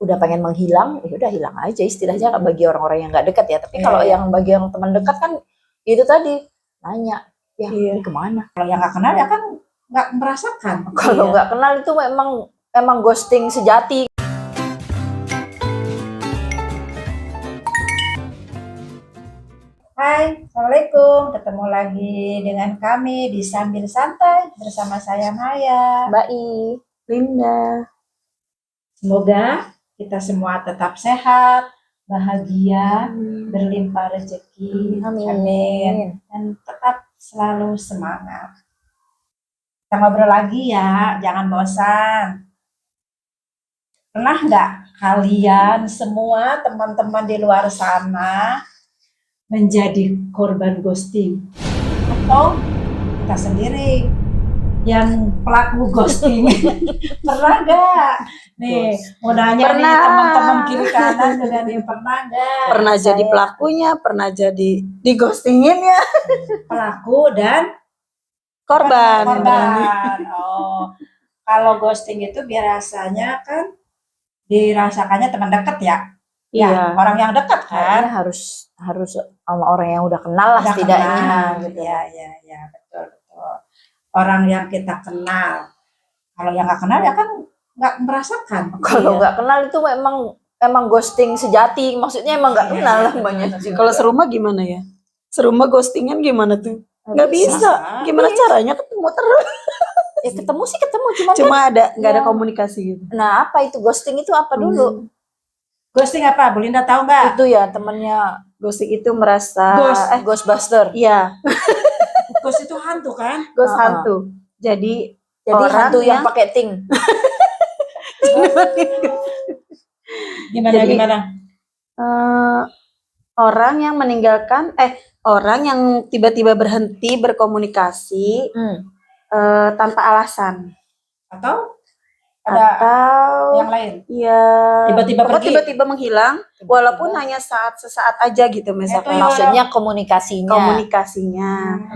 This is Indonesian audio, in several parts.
udah pengen menghilang, ya udah hilang aja istilahnya bagi orang-orang yang nggak dekat ya. Tapi kalau yang bagi yang teman dekat kan itu tadi nanya, ya ini kemana? Kalau yang nggak kenal ya kan nggak merasakan. Kalau nggak kenal itu memang ghosting sejati. Hai, Assalamualaikum. Ketemu lagi dengan kami di Sambil Santai bersama saya Maya, Mbak I, Linda. Semoga kita semua tetap sehat, bahagia, berlimpah rezeki, Amin. dan tetap selalu semangat. Kita ngobrol lagi ya, jangan bosan. Pernah nggak kalian semua teman-teman di luar sana menjadi korban ghosting? Atau kita sendiri yang pelaku ghosting? Pernah nggak? Nih, mau nanya nih teman-teman kiri kanan juga nih, pernah nggak? Pernah jadi pelakunya, pernah jadi di ghostingin ya. Pelaku dan korban. Oh, kalau ghosting itu biasanya kan dirasakannya teman dekat ya. Iya. Ya, orang yang dekat kan. Kayaknya harus sama orang yang udah kenal lah Udah setidaknya. kenal. Gitu. Ya, betul. Orang yang kita kenal. Kalau yang nggak kenal ya kan nggak merasakan. Kalau nggak kenal itu memang ghosting sejati. Maksudnya emang nggak kenal lah banyak juga. Kalau serumah gimana ya? Serumah ghostingan gimana tuh? Nggak bisa. Gimana caranya ketemu terus? Ya ketemu sih ketemu, cuma nggak ada komunikasi gitu. Nah, apa itu ghosting itu apa dulu? Ghosting apa? Bu Linda tahu nggak? Itu ya temennya ghosting itu merasa Ghostbuster. Iya. Ghost itu hantu kan? Ghost hantu. Jadi orang hantu yang pakai ting. Gimana? Orang yang meninggalkan orang yang tiba-tiba berhenti berkomunikasi tanpa alasan. Atau ada yang lain? Iya. Tiba-tiba menghilang, walaupun hanya sesaat aja gitu misalkan. Maksudnya komunikasinya.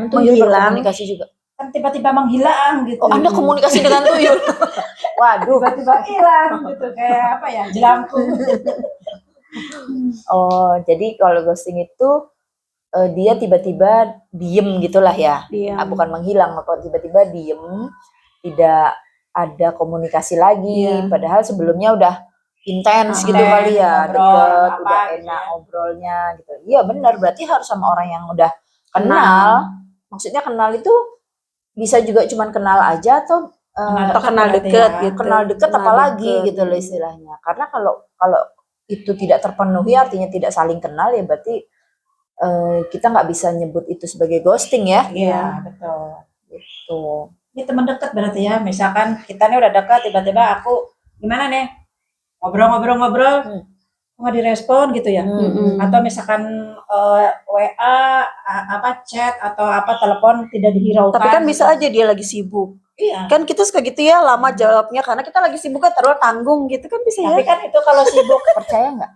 Menghilang. Komunikasi juga. Kan tiba-tiba menghilang gitu. Oh, Anda komunikasi dengan tuyul. Waduh, tiba-tiba hilang gitu, kayak apa ya? Jelangkung. Oh, jadi kalau ghosting itu dia tiba-tiba diem gitulah ya. Bukan menghilang, kalau tiba-tiba diem, tidak ada komunikasi lagi, padahal sebelumnya udah intens gitu kali ya, deket, udah enak ngobrolnya gitu. Iya benar, berarti harus sama orang yang udah kenal. Maksudnya kenal itu bisa juga cuman kenal aja atau kenal deket gitu. Kenal deket apalagi gitu loh istilahnya. Karena kalau itu tidak terpenuhi artinya tidak saling kenal ya berarti kita nggak bisa nyebut itu sebagai ghosting ya. Iya, betul. Gitu. Ini teman dekat berarti ya, misalkan kita nih udah dekat, tiba-tiba aku gimana nih ngobrol nggak direspon gitu ya, atau misalkan WA chat atau telepon tidak dihiraukan. Tapi kan bisa aja dia lagi sibuk. Iya. Kan kita suka gitu ya, lama jawabnya karena kita lagi sibuk kan terlalu tanggung gitu kan bisa. Tapi kan itu kalau sibuk percaya nggak?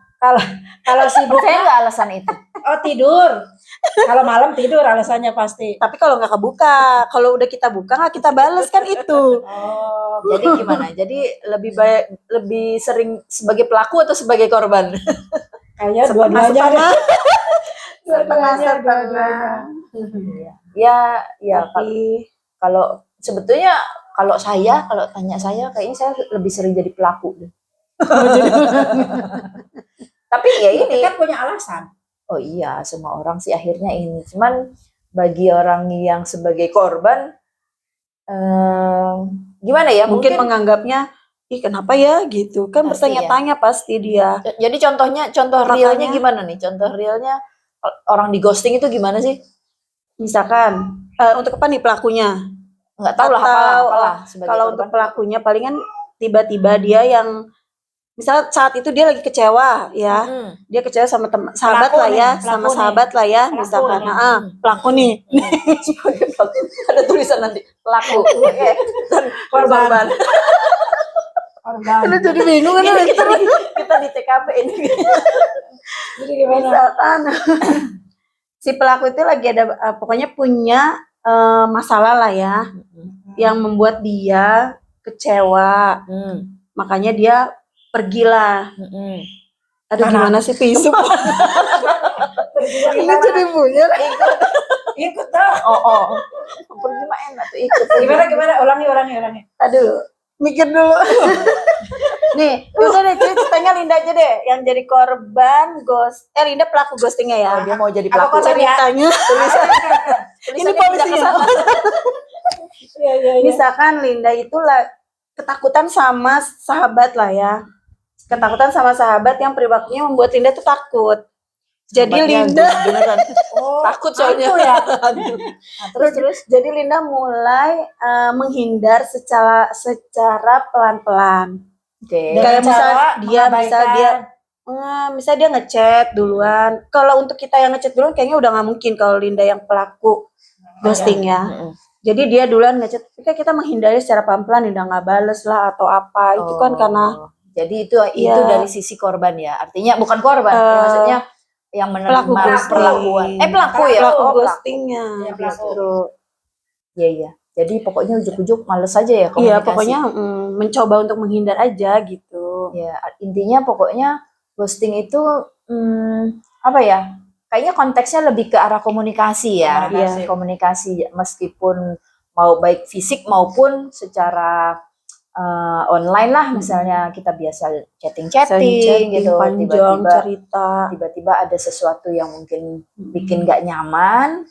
Kalau sibuk percaya nggak alasan itu? Oh tidur. Kalau malam tidur alasannya pasti. Tapi kalau nggak kebuka, kalau udah kita buka nggak kita bales kan itu. Oh, jadi gimana? Jadi lebih sering sebagai pelaku atau sebagai korban? Kayak dua-duanya. Setengah. Ya, tapi kalau sebetulnya kalau tanya saya kayaknya saya lebih sering jadi pelaku. Tapi ya ini kan punya alasan. Oh iya, semua orang sih akhirnya ini. Cuman bagi orang yang sebagai korban, gimana ya? Mungkin menganggapnya, kenapa ya gitu? Kan bertanya-tanya pasti dia. Jadi contoh realnya gimana nih? Contoh realnya orang di ghosting itu gimana sih? Misalkan, untuk apa nih pelakunya? Nggak tahu lah apalah. Kalau untuk pelakunya palingan tiba-tiba dia yang misal saat itu dia lagi kecewa ya, dia kecewa sama sahabat lah ya, misalkan, pelaku nih, ada tulisan nanti pelaku, korban. Lu jadi bingung kan? Kita di TKP ini. Jadi gimana? Misalkan si pelaku itu lagi ada, pokoknya punya masalah lah ya, yang membuat dia kecewa, makanya dia pergilah. Aduh gimana sih pisuk? Ini jadi buyar. Ikut dong. Oh. Pergi mah enak tuh ikut. Gimana? Ulangi. Aduh, mikir dulu. Nih, udah deh ceritanya Linda aja deh yang jadi korban Linda pelaku ghostingnya ya. Oh, dia mau jadi Apa pelaku. ceritanya? Ini polisi. Iya. Misalkan Linda itu ketakutan sama sahabat lah ya. Ketakutan sama sahabat yang perilakunya membuat Linda tuh takut. Jadi Linda takut soalnya. Ya. Terus jadi Linda mulai menghindar secara pelan-pelan. Oke. Kayak misal dia ngechat duluan. Kalau untuk kita yang ngechat duluan kayaknya udah nggak mungkin kalau Linda yang pelaku ghosting ya. Jadi dia duluan ngechat, tapi kita menghindari secara pelan-pelan, Linda nggak bales lah atau apa. Itu kan karena jadi itu dari sisi korban ya. Artinya bukan korban, ya, maksudnya yang menerima perlakuan. Pelaku ghostingnya. Ya, pelaku. Iya. Jadi pokoknya ujuk-ujuk males aja ya komunikasi. Iya, pokoknya mencoba untuk menghindar aja gitu. Ya, intinya pokoknya ghosting itu apa ya? Kayaknya konteksnya lebih ke arah komunikasi ya. Komunikasi meskipun mau baik fisik maupun secara online lah, misalnya kita biasa chatting gitu, tiba-tiba ada sesuatu yang mungkin bikin gak nyaman.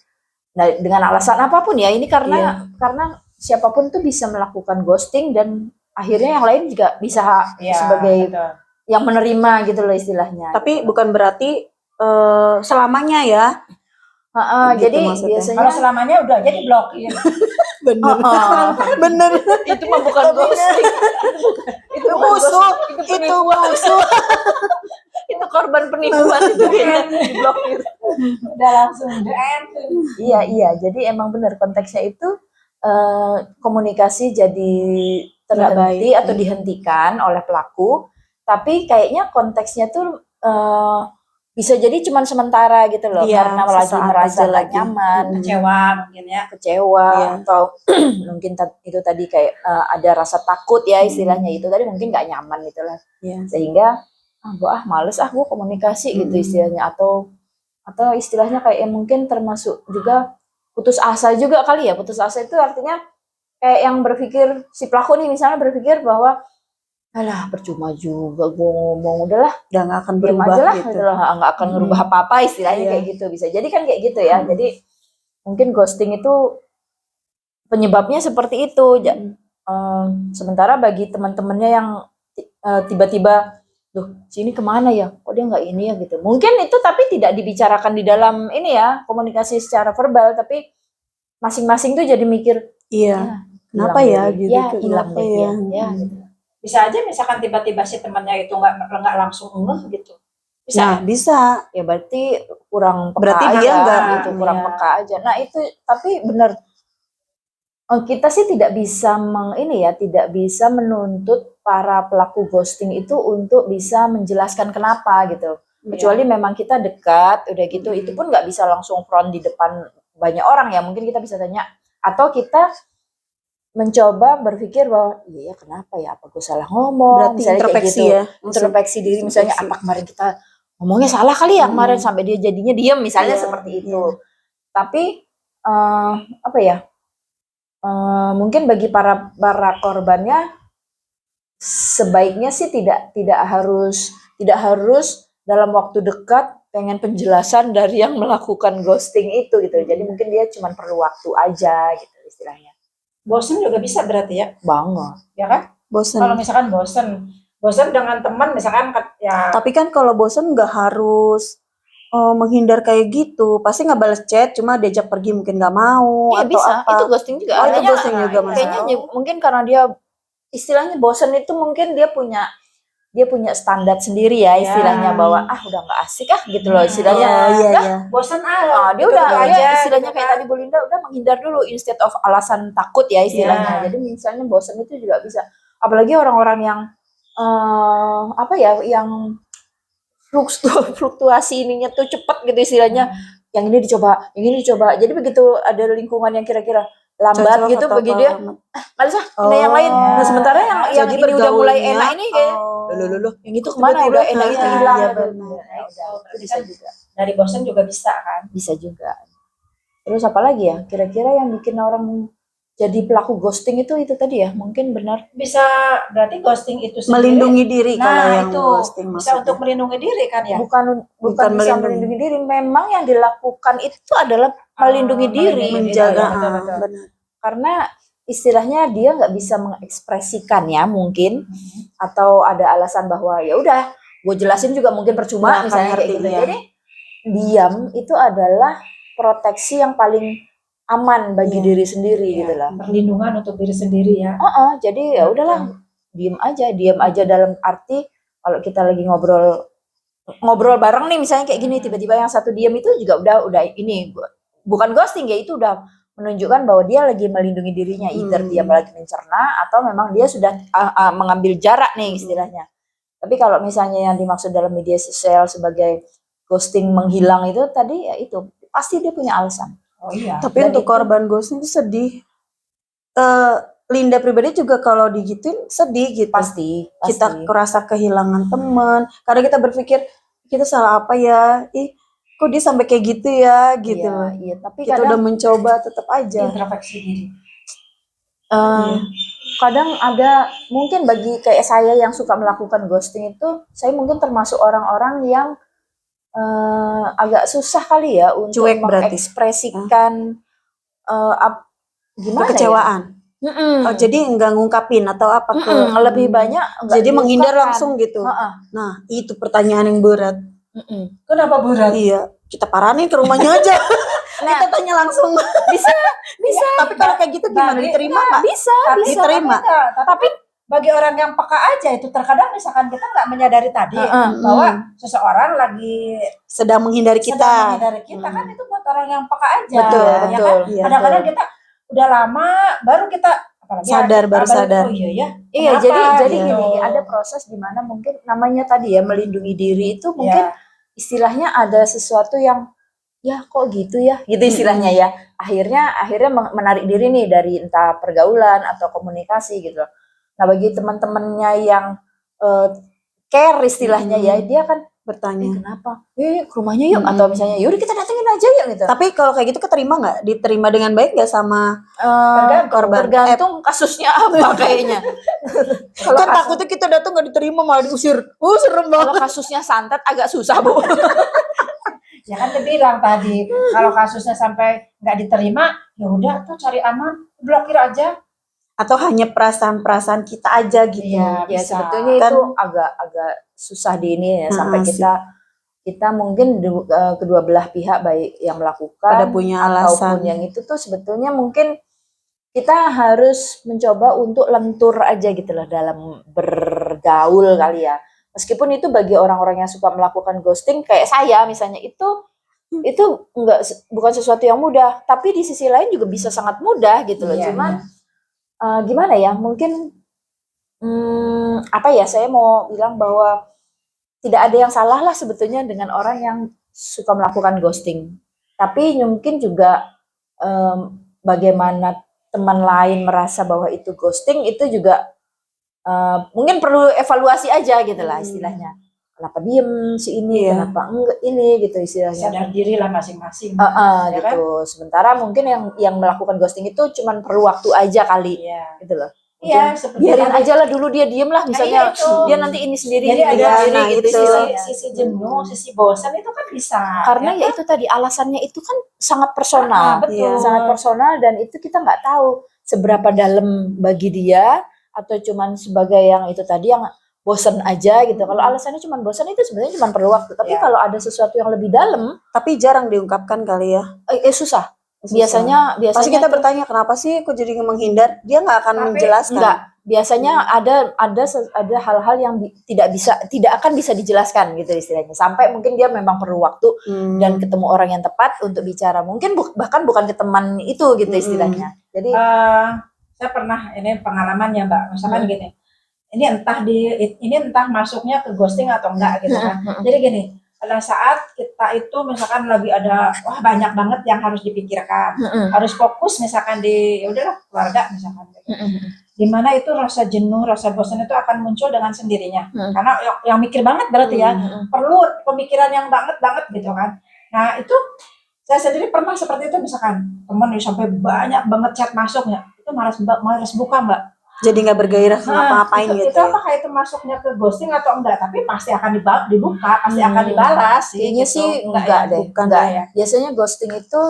Nah, dengan alasan apapun ya, ini karena siapapun tuh bisa melakukan ghosting dan akhirnya yang lain juga bisa sebagai yang menerima gitu loh istilahnya. Tapi bukan berarti selamanya ya. Gitu, jadi maksudnya. Biasanya kalau selamanya udah jadi blokir. Bener. Itu mah bukan ghosting. Itu musuh. Itu korban penipuan itu kayaknya diblokir. Udah langsung Iya. Jadi emang benar konteksnya itu komunikasi jadi terhenti atau dihentikan oleh pelaku, tapi kayaknya konteksnya tuh bisa jadi cuma sementara gitu loh, karena lagi merasa gak nyaman, kecewa atau mungkin itu tadi kayak ada rasa takut ya istilahnya, itu tadi mungkin gak nyaman gitu lah, sehingga males gue komunikasi gitu istilahnya, atau istilahnya kayak mungkin termasuk juga putus asa juga kali ya. Putus asa itu artinya kayak yang berpikir, si pelaku nih misalnya berpikir bahwa alah percuma juga gue ngomong, udahlah udah gak akan berubah aja lah, gitu. Gak akan ngerubah apa-apa istilahnya kayak gitu. Bisa jadi kan kayak gitu ya. Jadi mungkin ghosting itu penyebabnya seperti itu. Sementara bagi teman-temannya yang tiba-tiba sini kemana ya, kok dia nggak ini ya gitu, mungkin itu tapi tidak dibicarakan di dalam ini ya, komunikasi secara verbal, tapi masing-masing tuh jadi mikir kenapa ya gitu, hilang deh ya gitu. Bisa aja misalkan tiba-tiba si temannya itu nggak langsung gitu, bisa ya, berarti kurang peka berarti aja, dia nggak gitu, kurang peka aja. Nah itu tapi benar, kita sih tidak bisa tidak bisa menuntut para pelaku ghosting itu untuk bisa menjelaskan kenapa gitu. Kecuali memang kita dekat, udah gitu, itu pun nggak bisa langsung front di depan banyak orang ya. Mungkin kita bisa tanya, atau kita mencoba berpikir bahwa iya kenapa ya, apa gue salah ngomong, berarti misalnya introspeksi kayak gitu, ya, introspeksi diri, misalnya apa kemarin kita ngomongnya salah kali ya kemarin sampai dia jadinya diam misalnya seperti itu. Tapi mungkin bagi para korbannya sebaiknya sih tidak harus dalam waktu dekat pengen penjelasan dari yang melakukan ghosting itu gitu. Jadi mungkin dia cuma perlu waktu aja gitu istilahnya. Bosen juga bisa berarti ya? Banget. Ya kan? Bosen. Kalau misalkan bosen dengan teman misalkan ya. Tapi kan kalau bosen nggak harus menghindar kayak gitu, pasti nggak balas chat, cuma diajak pergi mungkin nggak mau atau bisa. apa. Itu ghosting juga. Itu ghosting juga kayaknya mungkin karena dia istilahnya bosen itu, mungkin dia punya standar sendiri ya istilahnya, bahwa udah nggak asik gitu loh istilahnya. Bosen dia udah aja istilahnya kayak tadi Bu Linda udah menghindar dulu instead of alasan takut ya istilahnya. Jadi misalnya bosen itu juga bisa. Apalagi orang-orang yang yang fluktuasi ininya tuh cepet gitu istilahnya. Yang ini dicoba. Jadi begitu ada lingkungan yang kira-kira lambat gitu, begitu dia malas ini yang lain. Nah sementara yang ini udah mulai enak ini kayak loh, yang itu kemana udah enaknya hilang. Iya, gitu. benar. Ya udah, Berarti bisa kan juga. dari bosan juga bisa kan. Bisa juga. Terus apa lagi ya? Kira-kira yang bikin orang jadi pelaku ghosting itu tadi ya, mungkin benar. Bisa, berarti ghosting itu sendiri Melindungi diri kalau yang itu ghosting bisa maksudnya. untuk melindungi diri kan ya. Bukan bisa melindungi diri, memang yang dilakukan itu adalah melindungi diri, menjaga. Betul. Benar. Karena istilahnya dia nggak bisa mengekspresikannya mungkin, atau ada alasan bahwa ya udah gue jelasin juga mungkin percuma, misalnya kayak gitu. Jadi diam itu adalah proteksi yang paling aman bagi diri sendiri gitu lah. Perlindungan untuk diri sendiri ya. Jadi ya udahlah, diam aja dalam arti kalau kita lagi ngobrol bareng nih misalnya kayak gini, tiba-tiba yang satu diam itu juga udah ini bukan ghosting ya, itu udah menunjukkan bahwa dia lagi melindungi dirinya, either dia lagi mencerna atau memang dia sudah mengambil jarak nih istilahnya. Tapi kalau misalnya yang dimaksud dalam media sosial sebagai ghosting, menghilang itu tadi ya itu pasti dia punya alasan. Oh iya. Tapi untuk korban ghosting itu sedih. Linda pribadi juga kalau digituin sedih gitu. Pasti. Kita kerasa kehilangan teman. Karena kita berpikir kita salah apa ya? Kok dia sampai kayak gitu ya? Gitu. Iya, tapi kita udah mencoba tetap aja. Introspeksi diri. Kadang ada mungkin bagi kayak saya yang suka melakukan ghosting itu, saya mungkin termasuk orang-orang yang agak susah kali ya untuk mengekspresikan gimana kekecewaan. Ya? Jadi enggak ngungkapin atau apa lebih banyak jadi menghindar langsung gitu. Nah, itu pertanyaan yang berat. Kenapa berat? Iya, kita paranin ke rumahnya aja. Kita tanya langsung. Bisa. Tapi kalau kayak gitu gimana, diterima nggak? Bisa. Diterima. Tapi bagi orang yang peka aja itu, terkadang misalkan kita nggak menyadari tadi bahwa seseorang lagi sedang menghindari kita. Kan itu buat orang yang peka aja. Betul. Kan? Kadang-kadang kita udah lama baru kita baru sadar. Oh iya. Iya, jadi gini, ada proses di mana mungkin namanya tadi ya melindungi diri itu mungkin istilahnya ada sesuatu yang ya kok gitu ya, gitu istilahnya ya. Akhirnya menarik diri nih dari entah pergaulan atau komunikasi gitu. Nah, bagi teman-temannya yang care istilahnya ya, dia kan bertanya, kenapa? Ke rumahnya yuk, atau misalnya yaudah kita datengin aja yuk gitu. Tapi kalau kayak gitu keterima nggak? Diterima dengan baik nggak sama korban? Tergantung kasusnya apa kayaknya. Kalau takutnya kita datang nggak diterima malah diusir. Serem banget. Kalau kasusnya santet agak susah, Bu. Ya kan dia bilang tadi, kalau kasusnya sampai nggak diterima, ya udah tuh cari aman, blokir aja. Atau hanya perasaan-perasaan kita aja gitu. Ya sebetulnya kan, itu agak susah di ini ya, sampai kita mungkin kedua belah pihak, baik yang melakukan punya alasan ataupun yang itu tuh sebetulnya mungkin kita harus mencoba untuk lentur aja gitu loh dalam bergaul kali ya. Meskipun itu bagi orang-orang yang suka melakukan ghosting kayak saya misalnya, itu bukan sesuatu yang mudah, tapi di sisi lain juga bisa sangat mudah gitu loh. Cuman gimana ya, mungkin saya mau bilang bahwa tidak ada yang salah lah sebetulnya dengan orang yang suka melakukan ghosting. Tapi mungkin juga bagaimana teman lain merasa bahwa itu ghosting, itu juga mungkin perlu evaluasi aja gitu lah istilahnya. Kenapa diem si ini, kenapa enggak ini gitu istilahnya. Sadar diri lah masing-masing. Gitu. Kan? Sementara mungkin yang melakukan ghosting itu cuman perlu waktu aja kali, gitu loh. Iya, biarin aja lah dulu dia diem lah misalnya, dia nanti ini sendiri. Jadi ada gitu sisi jenuh, sisi bosan itu kan bisa. Karena ya itu tadi alasannya itu kan sangat personal, sangat personal, dan itu kita nggak tahu seberapa dalam bagi dia atau cuman sebagai yang itu tadi yang bosan aja gitu. Kalau alasannya cuma bosan itu sebenarnya cuma perlu waktu. Tapi kalau ada sesuatu yang lebih dalam, tapi jarang diungkapkan kali ya. Susah. Biasanya pasti kita bertanya kenapa sih kok jadi menghindar, dia nggak akan menjelaskan. Enggak. Biasanya ada hal-hal yang tidak akan bisa dijelaskan gitu istilahnya. Sampai mungkin dia memang perlu waktu dan ketemu orang yang tepat untuk bicara. Mungkin bahkan bukan ke teman itu gitu istilahnya. Jadi saya pernah ini pengalaman ya Mbak, misalkan gini. Ini entah masuknya ke ghosting atau enggak gitu kan. Jadi gini, pada saat kita itu misalkan lagi ada banyak banget yang harus dipikirkan, harus fokus misalkan di ya udahlah keluarga misalkan gitu. dimana itu rasa jenuh, rasa bosan itu akan muncul dengan sendirinya. Karena yang mikir banget berarti ya, perlu pemikiran yang banget gitu kan. Nah itu saya sendiri pernah seperti itu, misalkan teman sampai banyak banget chat masuknya, itu malas buka Mbak. Jadi nggak bergairah ngapa-ngapain gitu. Itu apakah itu masuknya ke ghosting atau enggak? Tapi pasti akan dibuka, pasti akan dibalas. Kayaknya gitu. sih enggak deh. Enggak. Ya. Biasanya ghosting itu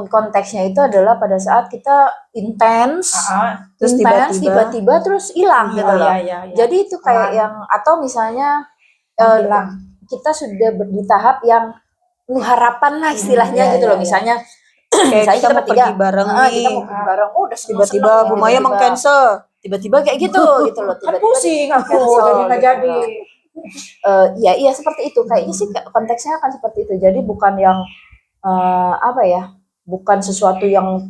konteksnya itu adalah pada saat kita intens, terus tiba-tiba terus hilang gitu loh. Iya. Jadi itu kayak yang, atau misalnya kita sudah di tahap yang harapan lah istilahnya gitu loh. Misalnya kayak kita mau pergi bareng nih, kita mau pergi bareng, udah tiba-tiba Bu Maya meng-cancel, tiba-tiba kayak gitu loh. Tiba-tiba pusing aku, jadi nggak jadi. Iya seperti itu. Kayaknya sih konteksnya akan seperti itu. Jadi bukan yang bukan sesuatu yang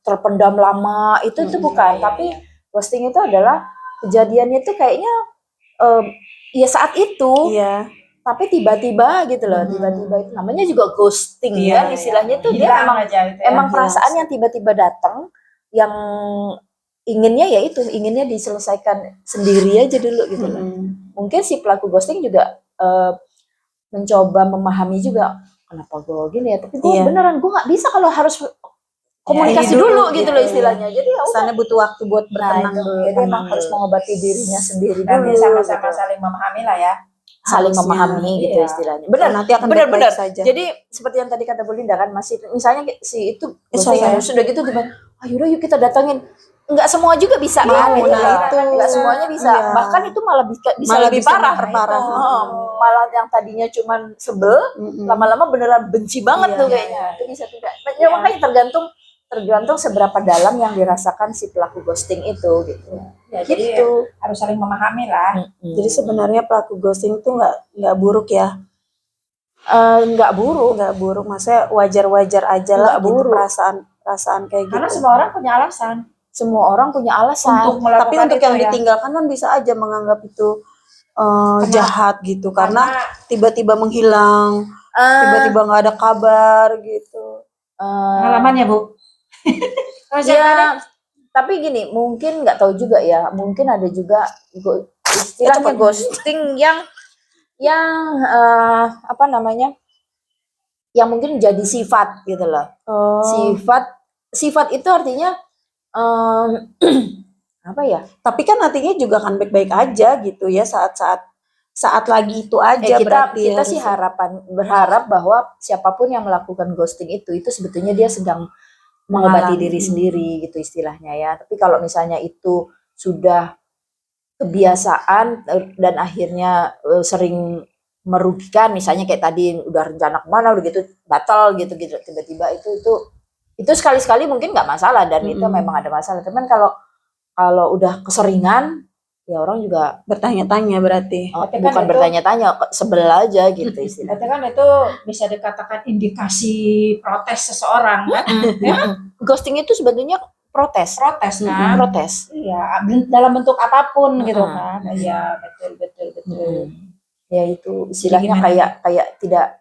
terpendam lama, itu bukan. Tapi ghosting itu adalah kejadiannya itu kayaknya ya saat itu. Iya. Tapi tiba-tiba gitu loh, tiba-tiba itu namanya juga ghosting kan istilahnya tuh dia emang perasaan yang tiba-tiba datang, yang inginnya diselesaikan sendiri aja dulu gitu loh. Mungkin si pelaku ghosting juga mencoba memahami juga, kenapa gue gini ya, tapi gue beneran gue nggak bisa kalau harus komunikasi dulu gitu loh istilahnya. Jadi ya sana butuh waktu buat bertenang dulu. Jadi emang harus mengobati dirinya sendiri dulu. Sama-sama saling memahami lah ya. Saling memahami gitu istilahnya. Benar, nanti akan benar saja. Jadi seperti yang tadi kata Bu Linda kan, masih misalnya si itu sudah gitu tiba, ayo yuk kita datangin. Enggak semua juga bisa kan gitu. Enggak semuanya bisa. Bahkan itu malah bisa lebih parah. Malah yang tadinya cuman sebel, lama-lama beneran benci banget tuh kayaknya. Itu bisa tidak. Makanya tergantung seberapa dalam yang dirasakan si pelaku ghosting itu gitu. Jadi harus saling memahami lah. Jadi sebenarnya pelaku ghosting itu nggak buruk ya? Nggak buruk, maksudnya wajar-wajar aja lah gitu perasaan kayak gitu. Karena semua orang punya alasan. Tapi untuk yang ditinggalkan kan bisa aja menganggap itu jahat gitu, karena tiba-tiba menghilang, tiba-tiba nggak ada kabar gitu. Pengalaman ya Bu? Ya, tapi gini, mungkin nggak tahu juga ya, mungkin ada juga istilahnya ghosting yang yang mungkin jadi sifat gitu loh. Sifat itu artinya apa ya? Tapi kan artinya juga kan baik-baik aja gitu ya, saat lagi itu aja. Kita sih berharap bahwa siapapun yang melakukan ghosting itu sebetulnya dia sedang mengobati diri sendiri gitu istilahnya ya. Tapi kalau misalnya itu sudah kebiasaan dan akhirnya sering merugikan, misalnya kayak tadi udah rencana kemana udah gitu batal gitu tiba-tiba itu sekali-sekali mungkin nggak masalah dan itu memang ada masalah. Teman kalau udah keseringan ya orang juga bertanya-tanya berarti. Bukan bertanya-tanya, sebel aja gitu istilahnya. Berarti kan itu bisa dikatakan indikasi protes seseorang kan? Ghosting itu sebetulnya protes kan? Protes. Iya, dalam bentuk apapun gitu kan. Iya, betul. Ya itu istilahnya kayak tidak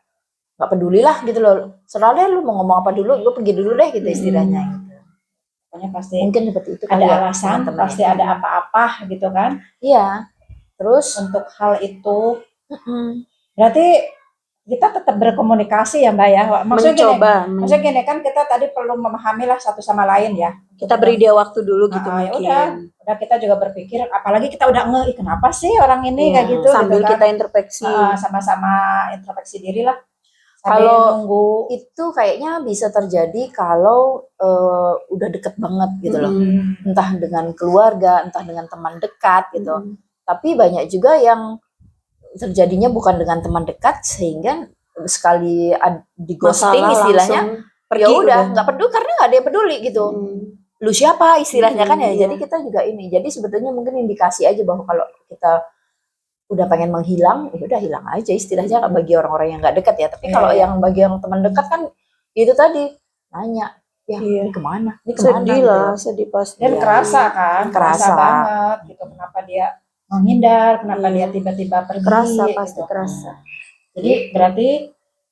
nggak peduli lah gitu loh. Serahlah lu mau ngomong apa dulu, gue pergi dulu deh gitu istilahnya gitu. Pokoknya pasti mungkin seperti itu ada alasan, pasti ada apa-apa gitu kan. Iya. Terus untuk hal itu berarti kita tetap berkomunikasi ya Mbak ya. Maksudnya gini kan, kita tadi perlu memahami lah satu sama lain ya. Kita beri dia waktu dulu gitu mungkin. Udah kita juga berpikir, apalagi kita udah kenapa sih orang ini kayak gitu. Sambil gitu kan. kita introspeksi. Sama-sama introspeksi diri lah. Kalau itu kayaknya bisa terjadi kalau udah deket banget gitu loh. Entah dengan keluarga, entah dengan teman dekat gitu. Tapi banyak juga yang terjadinya bukan dengan teman dekat, sehingga sekali di ghosting istilahnya ya udah nggak peduli, karena nggak ada yang peduli gitu. Lu siapa istilahnya kan ya. Jadi kita juga jadi sebetulnya mungkin indikasi aja bahwa kalau kita udah pengen menghilang, ya udah hilang aja istilahnya bagi orang-orang yang nggak dekat ya. Tapi kalau yang bagi yang teman dekat kan itu tadi nanya, ini kemana? Ini kemana? Sedih lah, sedih pasti. Dan kerasa banget gitu. Kenapa dia menghindar? Kenapa dia tiba-tiba pergi? Pasti kerasa. Jadi berarti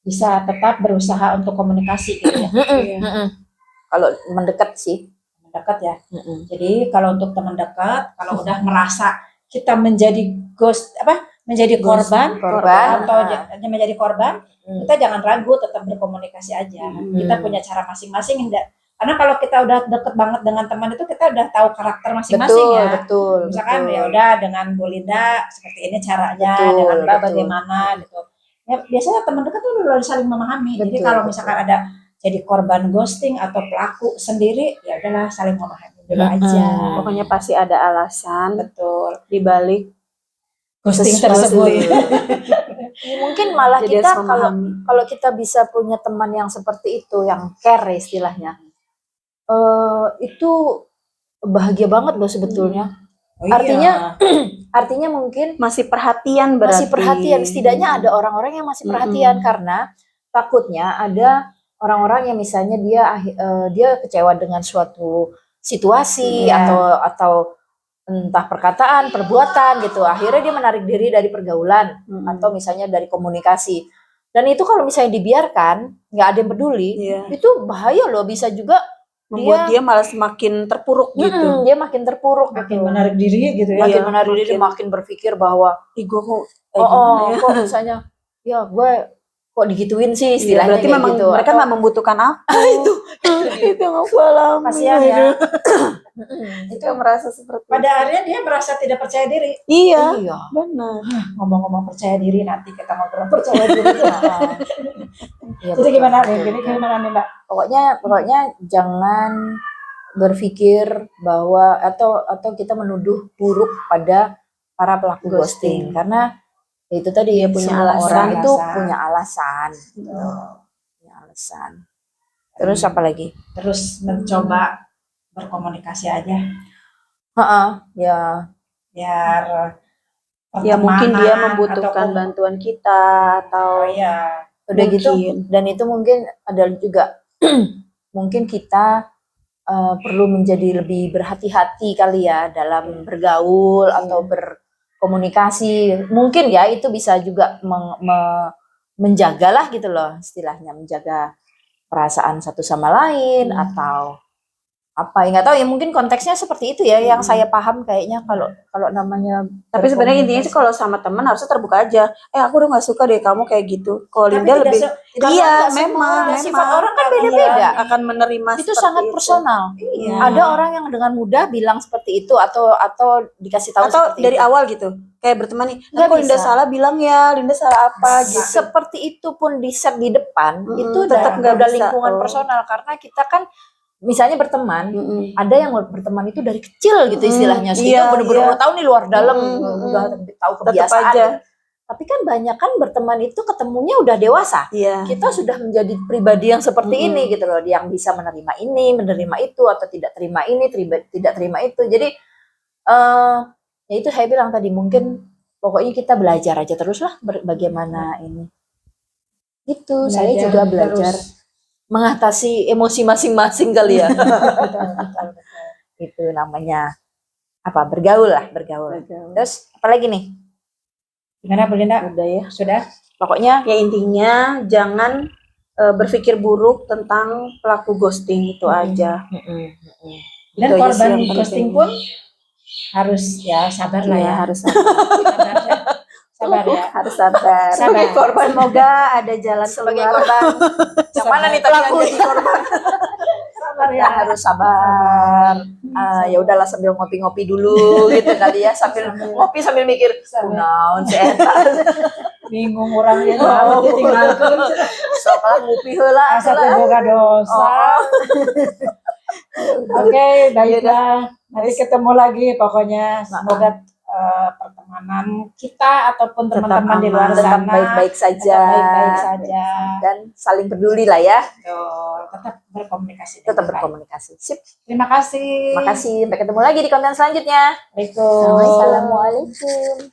bisa tetap berusaha untuk komunikasi gitu ya. Kalau mendekat sih. dekat ya. Jadi kalau untuk teman dekat, kalau udah merasa kita menjadi menjadi korban atau menjadi korban, kita jangan ragu, tetap berkomunikasi aja. Kita punya cara masing-masing. Karena kalau kita udah deket banget dengan teman itu, kita udah tahu karakter masing-masing ya. Betul. Misalkan ya udah dengan Bu Linda seperti ini caranya, dengan Mbak bagaimana gitu. Ya biasanya teman dekat tuh udah saling memahami. Jadi kalau misalkan ada jadi korban ghosting atau pelaku sendiri, ya udahlah saling memahami dulu aja. Pokoknya pasti ada alasan. Betul. Di balik ghosting tersebut. Mungkin malah jadi kita kalau kita bisa punya teman yang seperti itu, yang care istilahnya, itu bahagia banget loh sebetulnya. Artinya mungkin masih perhatian berarti. Masih perhatian, setidaknya ada orang-orang yang masih perhatian, karena takutnya ada orang-orang yang misalnya dia kecewa dengan suatu situasi atau entah perkataan, perbuatan gitu. Akhirnya dia menarik diri dari pergaulan atau misalnya dari komunikasi. Dan itu kalau misalnya dibiarkan, nggak ada yang peduli, itu bahaya loh, bisa juga membuat dia malah semakin terpuruk gitu. Dia makin terpuruk, makin menarik diri gitu ya. Makin menarik diri, makin berpikir bahwa gue kok kok misalnya ya gue kok digituin sih istilahnya. Berarti memang gitu. Mereka nggak membutuhkan aku. itu yang aku alami. Kasihan ya. Itu merasa seperti pada akhirnya dia merasa tidak percaya diri. Iya. Benar. Ngomong-ngomong percaya diri, nanti kita ngobrol percaya diri. Jadi gimana nih Mbak? Pokoknya jangan berpikir bahwa atau kita menuduh buruk pada para pelaku ghosting, karena itu tadi ya, punya alasan. Punya alasan. Terus apa lagi? Terus mencoba berkomunikasi aja. Ya. Biar ya mungkin dia membutuhkan bantuan kita atau udah gitu. Dan itu mungkin ada juga mungkin kita perlu menjadi lebih berhati-hati kali ya dalam bergaul atau berkomunikasi. Mungkin ya itu bisa juga menjagalah gitu loh, istilahnya menjaga perasaan satu sama lain atau apa ya, nggak tahu ya, mungkin konteksnya seperti itu ya yang saya paham kayaknya kalau namanya. Tapi sebenarnya intinya sih kalau sama teman harusnya terbuka aja. Aku udah nggak suka deh kamu kayak gitu. Kalau Linda lebih memang sifat orang kan beda-beda, akan menerima itu sangat personal. Ada orang yang dengan mudah bilang seperti itu atau dikasih tahu atau seperti dari itu. awal gitu kayak berteman nih, kalau Linda salah bilang ya, Linda salah apa gitu. Seperti itu pun di set di depan itu tetap nggak udah lingkungan personal, karena kita kan misalnya berteman, ada yang berteman itu dari kecil gitu istilahnya, sehingga bener-bener tahu nih luar dalam, udah tahu kebiasaan. Tapi kan banyak kan berteman itu ketemunya udah dewasa. Kita sudah menjadi pribadi yang seperti ini gitu loh, yang bisa menerima ini, menerima itu, atau tidak terima ini, tidak terima itu. Jadi ya itu saya bilang tadi, mungkin pokoknya kita belajar aja terus lah bagaimana ini. Gitu, saya juga belajar mengatasi emosi masing-masing kali ya. Betul. Itu namanya apa? Bergaul. Terus apa lagi nih? Gimana Bu Linda? Udah ya. Sudah. Pokoknya ya intinya jangan berpikir buruk tentang pelaku ghosting itu aja. Dan itu korban ghosting pun harus ya sabar lah ya. Harus sabar ya. Harus sabar. Sebagai korban, semoga ada jalan sebagai korban. Yang mana nih pelaku jadi korban? Sabar ya, harus sabar. Ya udahlah, sambil ngopi-ngopi dulu gitu kali ya, sambil ngopi sambil mikir naon si eta. Bingung orangnya tinggalkeun. Sok lah ngopi heula asa boga dosa. Oke, baiklah. Nanti ketemu lagi pokoknya. Semoga pertemanan kita ataupun teman-teman di luar sana baik-baik saja, dan saling peduli lah ya. Tetap berkomunikasi. Sip. Terima kasih. Sampai ketemu lagi di konten selanjutnya. Assalamualaikum.